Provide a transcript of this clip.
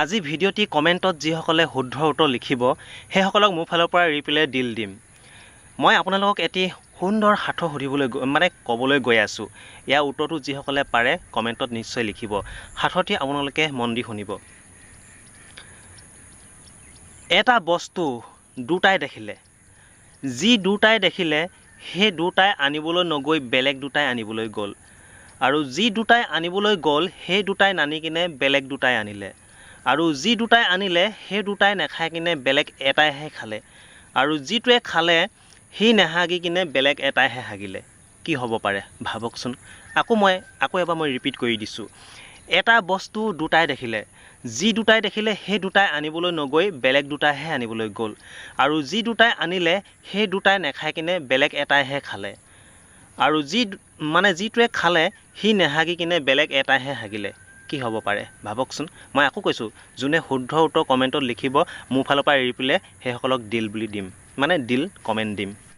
আজি ভিডিঅ'টি কমেণ্টত যিসকলে শুদ্ধ উত্তৰ লিখিব সেইসকলক মোৰ ফালৰ পৰা ৰিপ্লাই ডিল দিম। মই আপোনালোকক এটি সুন্দৰ সাঁথৰ সুধিবলৈ ক'বলৈ গৈ আছোঁ। ইয়াৰ উত্তৰটো যিসকলে পাৰে কমেণ্টত নিশ্চয় লিখিব। সাঁথৰটি আপোনালোকে মন দি শুনিব। এটা বস্তু দুটাই দেখিলে, যি দুটাই দেখিলে সেই দুটাই আনিবলৈ নগৈ বেলেগ দুটাই আনিবলৈ গ'ল, আৰু যি দুটাই আনিবলৈ গ'ল সেই দুটাই নানি কিনে বেলেগ দুটাই আনিলে, আৰু যি দুটাই আনিলে সেই দুটাই নাখাই কিনে বেলেগ এটাইহে খালে, আৰু যিটোৱে খালে সি নাহাগি কিনে বেলেগ এটাইহে হাগিলে। কি হ'ব পাৰে ভাবকচোন। আকৌ এবাৰ মই ৰিপিট কৰি দিছোঁ। এটা বস্তু দুটাই দেখিলে, যি দুটাই দেখিলে সেই দুটাই আনিবলৈ নগৈ বেলেগ দুটাইহে আনিবলৈ গ'ল, আৰু যি দুটাই আনিলে সেই দুটাই নাখাই কিনে বেলেগ এটাইহে খালে, আৰু যিটোৱে খালে সি নাহাগি কিনে বেলেগ এটাইহে হাগিলে। কি হ'ব পাৰে ভাবকচোন। মই আকৌ কৈছোঁ, যোনে শুদ্ধ উত্তৰ কমেণ্টত লিখিব মোৰ ফালৰ পৰা ৰিপ্লাই সেইসকলক ডিল বুলি দিম, ডিল কমেণ্ট দিম।